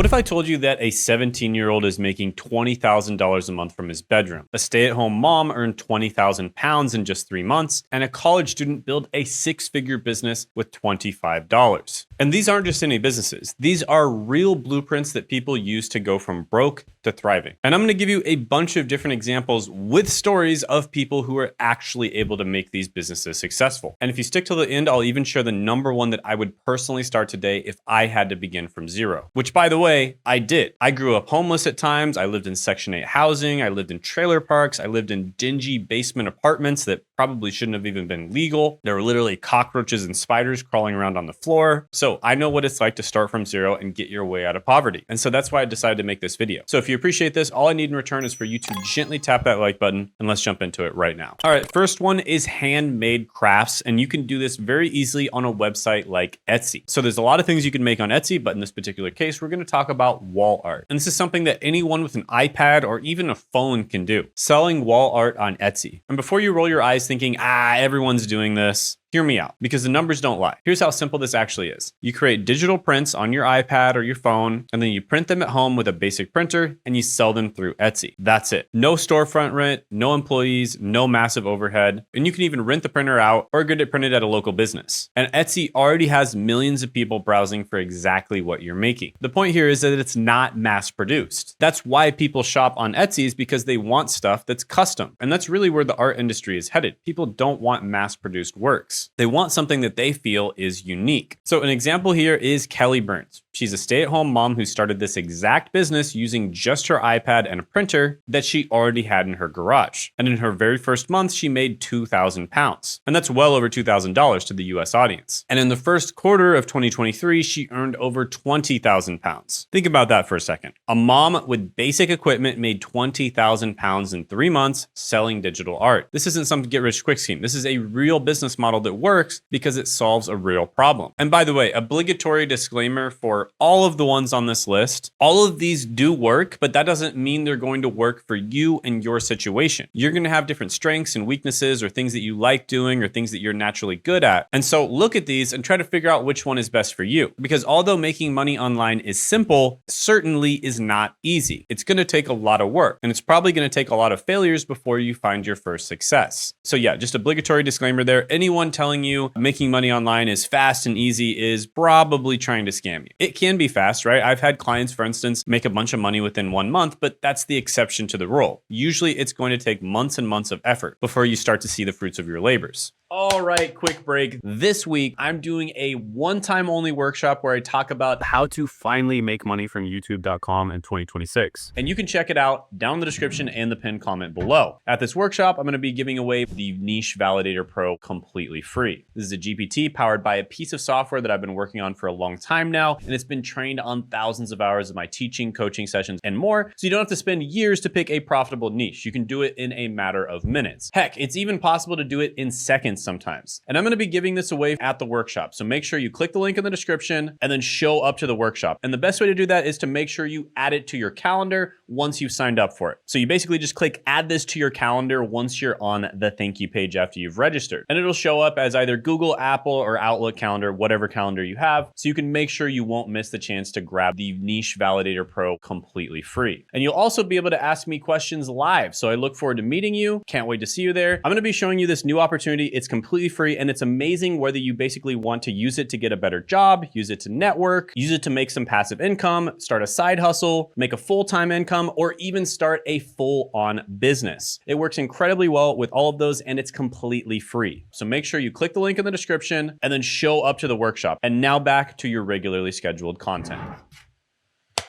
What if I told you that a 17-year-old is making $20,000 a month from his bedroom? A stay-at-home mom earned 20,000 pounds in just 3 months, and a college student built a 6-figure business with $25. And these aren't just any businesses. These are real blueprints that people use to go from broke to thriving. And I'm going to give you a bunch of different examples with stories of people who are actually able to make these businesses successful. And if you stick till the end, I'll even share the number one that I would personally start today if I had to begin from zero, which, by the way, I did. I grew up homeless at times. I lived in Section 8 housing. I lived in trailer parks. I lived in dingy basement apartments that probably shouldn't have even been legal. There were literally cockroaches and spiders crawling around on the floor. So I know what it's like to start from zero and get your way out of poverty. And so that's why I decided to make this video. So if you appreciate this, all I need in return is for you to gently tap that like button, and let's jump into it right now. All right, first one is handmade crafts, and you can do this very easily on a website like Etsy. So there's a lot of things you can make on Etsy, but in this particular case, we're going to talk about wall art. And this is something that anyone with an iPad or even a phone can do. Selling wall art on Etsy. And before you roll your eyes thinking, everyone's doing this, hear me out, because the numbers don't lie. Here's how simple this actually is. You create digital prints on your iPad or your phone, and then you print them at home with a basic printer, and you sell them through Etsy. That's it. No storefront rent, no employees, no massive overhead, and you can even rent the printer out or get it printed at a local business. And Etsy already has millions of people browsing for exactly what you're making. The point here is that it's not mass produced. That's why people shop on Etsy, is because they want stuff that's custom. And that's really where the art industry is headed. People don't want mass produced works. They want something that they feel is unique. So an example here is Kelly Burns. She's a stay-at-home mom who started this exact business using just her iPad and a printer that she already had in her garage. And in her very first month, she made 2,000 pounds. And that's well over $2,000 to the US audience. And in the first quarter of 2023, she earned over 20,000 pounds. Think about that for a second. A mom with basic equipment made 20,000 pounds in 3 months selling digital art. This isn't some get-rich-quick scheme. This is a real business model that works because it solves a real problem. And by the way, obligatory disclaimer for all of the ones on this list, all of these do work, but that doesn't mean they're going to work for you and your situation. You're going to have different strengths and weaknesses, or things that you like doing, or things that you're naturally good at. And so look at these and try to figure out which one is best for you. Because although making money online is simple, certainly is not easy. It's going to take a lot of work, and it's probably going to take a lot of failures before you find your first success. So yeah, just obligatory disclaimer there. Anyone telling you making money online is fast and easy is probably trying to scam you. It can be fast, right? I've had clients, for instance, make a bunch of money within 1 month, but that's the exception to the rule. Usually it's going to take months and months of effort before you start to see the fruits of your labors. All right, quick break. This week, I'm doing a one-time only workshop where I talk about how to finally make money from YouTube.com in 2026. And you can check it out down in the description and the pinned comment below. At this workshop, I'm going to be giving away the Niche Validator Pro completely free. This is a GPT powered by a piece of software that I've been working on for a long time now, and it's been trained on thousands of hours of my teaching, coaching sessions, and more, so you don't have to spend years to pick a profitable niche. You can do it in a matter of minutes. Heck, it's even possible to do it in seconds sometimes. And I'm going to be giving this away at the workshop. So make sure you click the link in the description and then show up to the workshop. And the best way to do that is to make sure you add it to your calendar once you've signed up for it. So you basically just click add this to your calendar once you're on the thank you page after you've registered. And it'll show up as either Google, Apple, or Outlook calendar, whatever calendar you have. So you can make sure you won't miss the chance to grab the Niche Validator Pro completely free. And you'll also be able to ask me questions live. So I look forward to meeting you. Can't wait to see you there. I'm going to be showing you this new opportunity. It's completely free, and it's amazing whether you basically want to use it to get a better job, use it to network, use it to make some passive income, start a side hustle, make a full-time income, or even start a full-on business. It works incredibly well with all of those, and it's completely free. So make sure you click the link in the description and then show up to the workshop. And now back to your regularly scheduled content.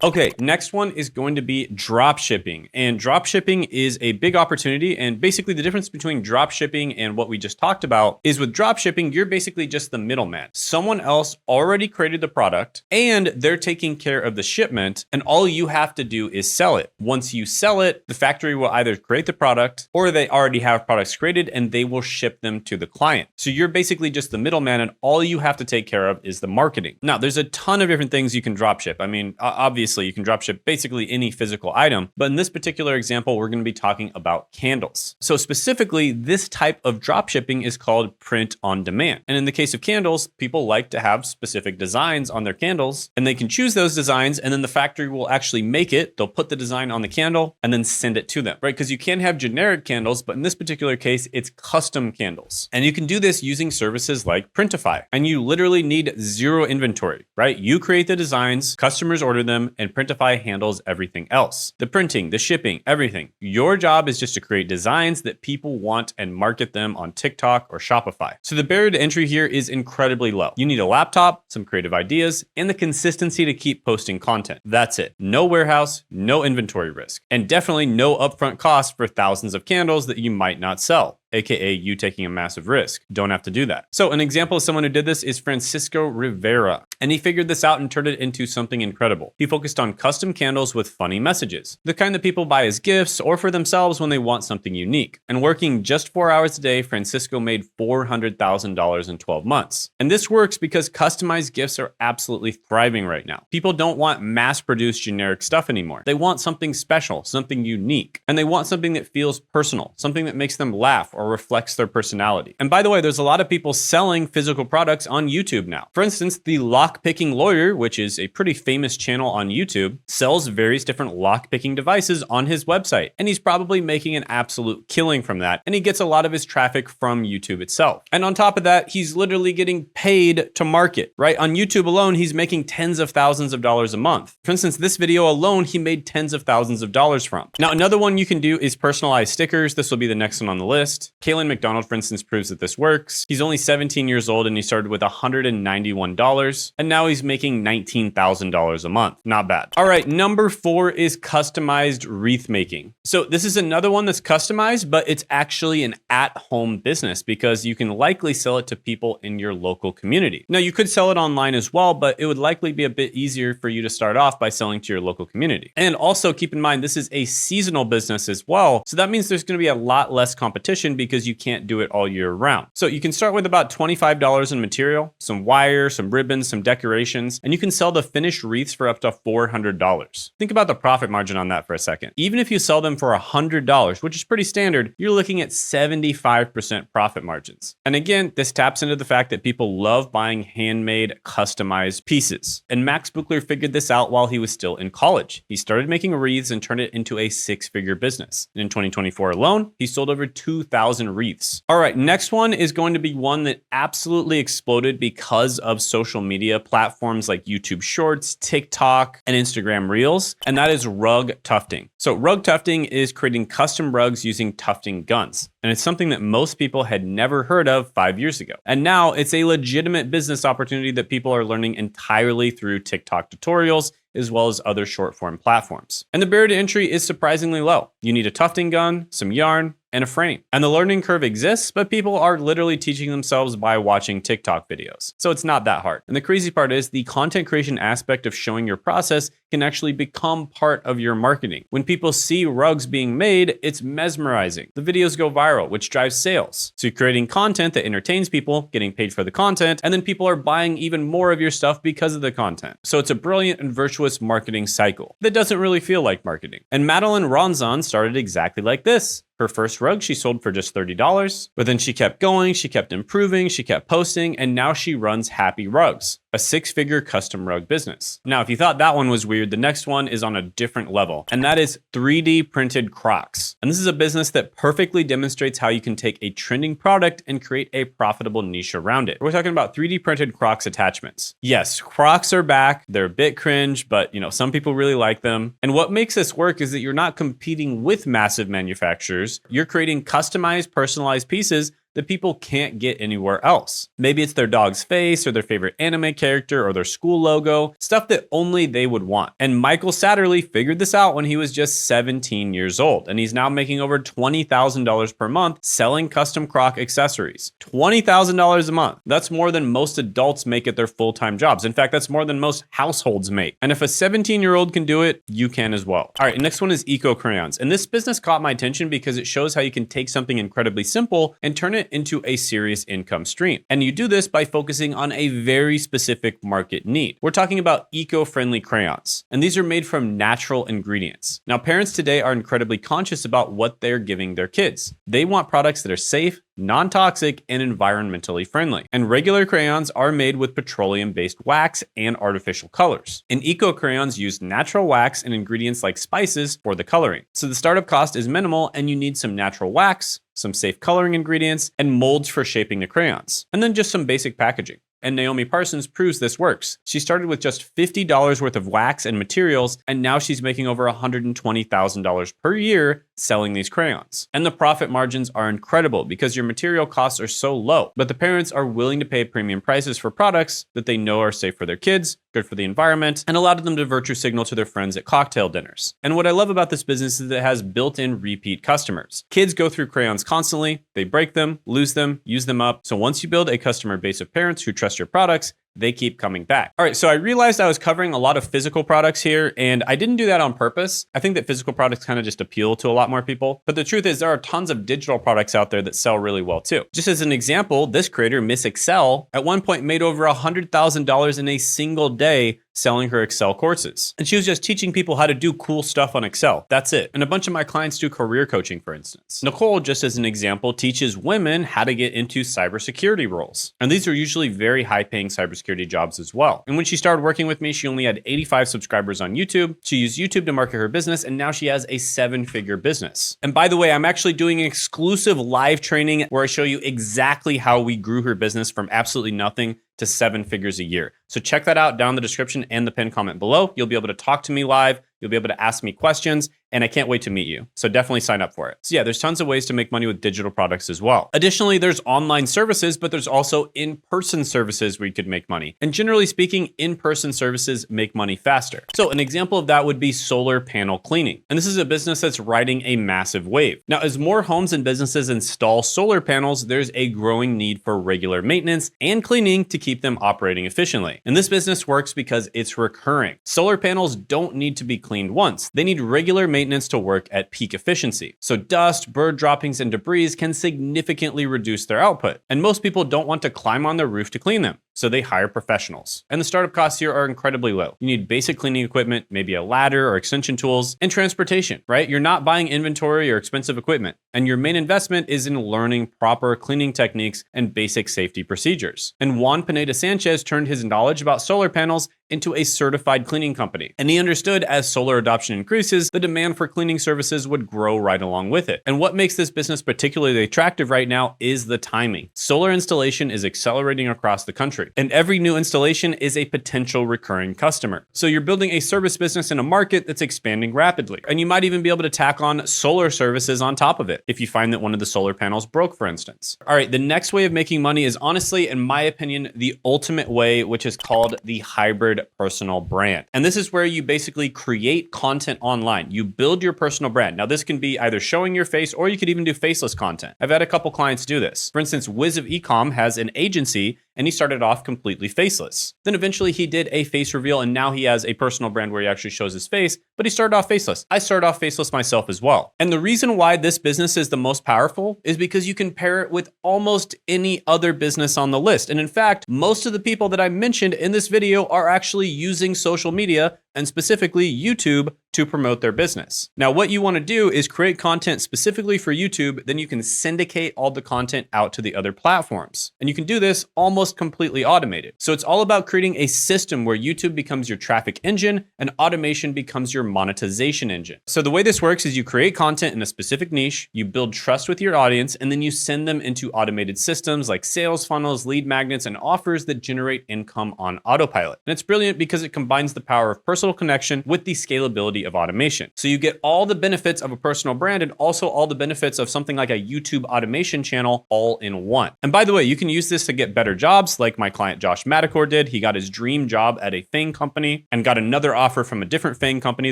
Okay, next one is going to be drop shipping. And drop shipping is a big opportunity. And basically the difference between drop shipping and what we just talked about is with drop shipping, you're basically just the middleman. Someone else already created the product and they're taking care of the shipment, and all you have to do is sell it. Once you sell it, the factory will either create the product or they already have products created and they will ship them to the client. So you're basically just the middleman, and all you have to take care of is the marketing. Now, there's a ton of different things you can drop ship. I mean, obviously, obviously you can dropship basically any physical item, but in this particular example, we're going to be talking about candles. So specifically, this type of dropshipping is called print on demand. And in the case of candles, people like to have specific designs on their candles, and they can choose those designs, and then the factory will actually make it. They'll put the design on the candle and then send it to them, right? Because you can have generic candles, but in this particular case, it's custom candles. And you can do this using services like Printify, and you literally need zero inventory, right? You create the designs, customers order them, and Printify handles everything else. The printing, the shipping, everything. Your job is just to create designs that people want and market them on TikTok or Shopify. So the barrier to entry here is incredibly low. You need a laptop, some creative ideas, and the consistency to keep posting content. That's it. No warehouse, no inventory risk, and definitely no upfront cost for thousands of candles that you might not sell, aka you taking a massive risk. Don't have to do that. So an example of someone who did this is Francisco Rivera, and he figured this out and turned it into something incredible. He focused on custom candles with funny messages, the kind that people buy as gifts or for themselves when they want something unique. And working just 4 hours a day, Francisco made $400,000 in 12 months. And this works because customized gifts are absolutely thriving right now. People don't want mass-produced generic stuff anymore. They want something special, something unique, and they want something that feels personal, something that makes them laugh or reflects their personality. And by the way, there's a lot of people selling physical products on YouTube now. For instance, the Lockpicking Lawyer, which is a pretty famous channel on YouTube, sells various different lockpicking devices on his website. And he's probably making an absolute killing from that. And he gets a lot of his traffic from YouTube itself. And on top of that, he's literally getting paid to market, right? On YouTube alone, he's making tens of thousands of dollars a month. For instance, this video alone, he made tens of thousands of dollars from. Now, another one you can do is personalized stickers. This will be the next one on the list. Kalen McDonald, for instance, proves that this works. He's only 17 years old and he started with $191 and now he's making $19,000 a month. Not bad. All right, number 4 is customized wreath making. So this is another one that's customized, but it's actually an at-home business because you can likely sell it to people in your local community. Now, you could sell it online as well, but it would likely be a bit easier for you to start off by selling to your local community. And also keep in mind, this is a seasonal business as well. So that means there's going to be a lot less competition because you can't do it all year round. So you can start with about $25 in material, some wire, some ribbons, some decorations, and you can sell the finished wreaths for up to $400. Think about the profit margin on that for a second. Even if you sell them for $100, which is pretty standard, you're looking at 75% profit margins. And again, this taps into the fact that people love buying handmade, customized pieces. And Max Buchler figured this out while he was still in college. He started making wreaths and turned it into a 6-figure business. And in 2024 alone, he sold over 2,000 wreaths. All right, next one is going to be one that absolutely exploded because of social media platforms like YouTube Shorts, TikTok, and Instagram Reels, and that is rug tufting. So rug tufting is creating custom rugs using tufting guns. And it's something that most people had never heard of 5 years ago. And now it's a legitimate business opportunity that people are learning entirely through TikTok tutorials, as well as other short form platforms. And the barrier to entry is surprisingly low. You need a tufting gun, some yarn, and a frame. And the learning curve exists, but people are literally teaching themselves by watching TikTok videos. So it's not that hard. And the crazy part is the content creation aspect of showing your process can actually become part of your marketing. When people see rugs being made, it's mesmerizing. The videos go viral, which drives sales. So you're creating content that entertains people, getting paid for the content, and then people are buying even more of your stuff because of the content. So it's a brilliant and virtuous marketing cycle that doesn't really feel like marketing. And Madeline Ronzon started exactly like this. Her first rug she sold for just $30, but then she kept going, she kept improving, she kept posting, and now she runs Happy Rugs, a 6-figure custom rug business. Now, if you thought that one was weird, the next one is on a different level, and that is 3D printed Crocs. And this is a business that perfectly demonstrates how you can take a trending product and create a profitable niche around it. We're talking about 3D printed Crocs attachments. Yes, Crocs are back. They're a bit cringe, but some people really like them. And what makes this work is that you're not competing with massive manufacturers. You're creating customized, personalized pieces that people can't get anywhere else. Maybe it's their dog's face or their favorite anime character or their school logo, stuff that only they would want. And Michael Satterley figured this out when he was just 17 years old, and he's now making over $20,000 per month selling custom Croc accessories. $20,000 a month. That's more than most adults make at their full-time jobs. In fact, that's more than most households make. And if a 17-year-old can do it, you can as well. All right, next one is eco crayons. And this business caught my attention because it shows how you can take something incredibly simple and turn it it into a serious income stream. And you do this by focusing on a very specific market need. We're talking about eco-friendly crayons, and these are made from natural ingredients. Now, parents today are incredibly conscious about what they're giving their kids. They want products that are safe, non-toxic, and environmentally friendly. And regular crayons are made with petroleum-based wax and artificial colors. And eco crayons use natural wax and ingredients like spices for the coloring. So the startup cost is minimal, and you need some natural wax, some safe coloring ingredients, and molds for shaping the crayons, and then just some basic packaging. And Naomi Parsons proves this works. She started with just $50 worth of wax and materials, and now she's making over $120,000 per year selling these crayons. And the profit margins are incredible because your material costs are so low, but the parents are willing to pay premium prices for products that they know are safe for their kids, good for the environment, and allowed them to virtue signal to their friends at cocktail dinners. And what I love about this business is that it has built-in repeat customers. Kids go through crayons constantly, they break them, lose them, use them up. So once you build a customer base of parents who trust your products, they keep coming back. All right, so I realized I was covering a lot of physical products here, and I didn't do that on purpose. I think that physical products kind of just appeal to a lot more people. But the truth is there are tons of digital products out there that sell really well too. Just as an example, this creator, Miss Excel, at one point made over $100,000 in a single day selling her Excel courses. And she was just teaching people how to do cool stuff on Excel. That's it. And a bunch of my clients do career coaching, for instance. Nicole, just as an example, teaches women how to get into cybersecurity roles. And these are usually very high-paying cybersecurity jobs as well. And when she started working with me, she only had 85 subscribers on YouTube. She used YouTube to market her business, and now she has a 7-figure business. And by the way, I'm actually doing an exclusive live training where I show you exactly how we grew her business from absolutely nothing to 7 figures a year. So check that out down in the description and the pinned comment below. You'll be able to talk to me live. You'll be able to ask me questions, and I can't wait to meet you. So definitely sign up for it. So yeah, there's tons of ways to make money with digital products as well. Additionally, there's online services, but there's also in-person services where you could make money. And generally speaking, in-person services make money faster. So an example of that would be solar panel cleaning. And this is a business that's riding a massive wave. Now, as more homes and businesses install solar panels, there's a growing need for regular maintenance and cleaning to keep them operating efficiently. And this business works because it's recurring. Solar panels don't need to be cleaned once. They need regular maintenance to work at peak efficiency. So dust, bird droppings, and debris can significantly reduce their output. And most people don't want to climb on their roof to clean them, so they hire professionals. And the startup costs here are incredibly low. You need basic cleaning equipment, maybe a ladder or extension tools, and transportation, right? You're not buying inventory or expensive equipment. And your main investment is in learning proper cleaning techniques and basic safety procedures. And Juan Pineda Sanchez turned his knowledge about solar panels into a certified cleaning company. And he understood as solar adoption increases, the demand for cleaning services would grow right along with it. And what makes this business particularly attractive right now is the timing. Solar installation is accelerating across the country, and every new installation is a potential recurring customer. So you're building a service business in a market that's expanding rapidly. And you might even be able to tack on solar services on top of it if you find that one of the solar panels broke, for instance. All right, the next way of making money is honestly, in my opinion, the ultimate way, which is called the hybrid personal brand. And this is where you basically create content online. You build your personal brand. Now, this can be either showing your face, or you could even do faceless content. I've had a couple clients do this. For instance, Wiz of Ecom has an agency, and he started off completely faceless. Then eventually he did a face reveal, and now he has a personal brand where he actually shows his face, but he started off faceless. I started off faceless myself as well. And the reason why this business is the most powerful is because you can pair it with almost any other business on the list. And in fact, most of the people that I mentioned in this video are actually using social media, and specifically YouTube, to promote their business. Now, what you want to do is create content specifically for YouTube, then you can syndicate all the content out to the other platforms. And you can do this almost completely automated. So it's all about creating a system where YouTube becomes your traffic engine and automation becomes your monetization engine. So the way this works is you create content in a specific niche, you build trust with your audience, and then you send them into automated systems like sales funnels, lead magnets, and offers that generate income on autopilot. And it's brilliant because it combines the power of personal connection with the scalability of automation. So you get all the benefits of a personal brand and also all the benefits of something like a YouTube automation channel all in one. And by the way, you can use this to get better jobs like my client Josh Madacor did. He got his dream job at a FANG company and got another offer from a different FANG company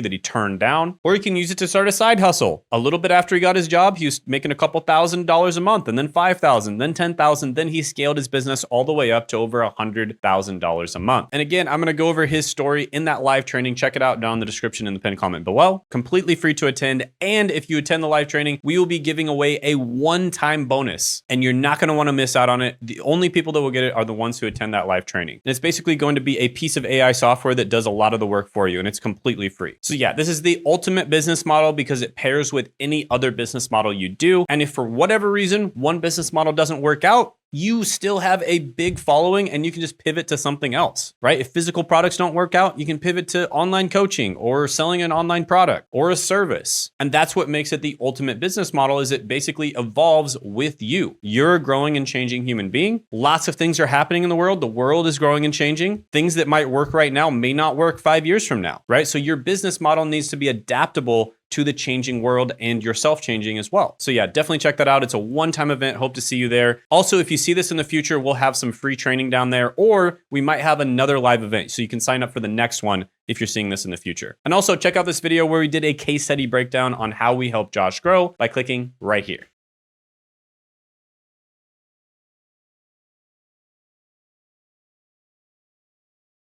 that he turned down. Or you can use it to start a side hustle. A little bit after he got his job, he was making a couple $1,000s a month, and then $5,000, then $10,000. Then he scaled his business all the way up to over $100,000 a month. And again, I'm going to go over his story in that live training. Check it out down in the description in the pinned comment below. Completely free to attend. And if you attend the live training, we will be giving away a one-time bonus, and you're not going to want to miss out on it. The only people that will get it are the ones who attend that live training. And it's basically going to be a piece of AI software that does a lot of the work for you, and it's completely free. So yeah, this is the ultimate business model because it pairs with any other business model you do. And if for whatever reason, one business model doesn't work out, you still have a big following and you can just pivot to something else, right? If physical products don't work out, you can pivot to online coaching or selling an online product or a service. And that's what makes it the ultimate business model, is it basically evolves with you. You're a growing and changing human being. Lots of things are happening in the world. The world is growing and changing. Things that might work right now may not work 5 years from now, right? So your business model needs to be adaptable to the changing world and yourself changing as well. So yeah, definitely check that out. It's a one-time event. Hope to see you there. Also, if you see this in the future, we'll have some free training down there, or we might have another live event. So you can sign up for the next one if you're seeing this in the future. And also check out this video where we did a case study breakdown on how we help Josh grow by clicking right here.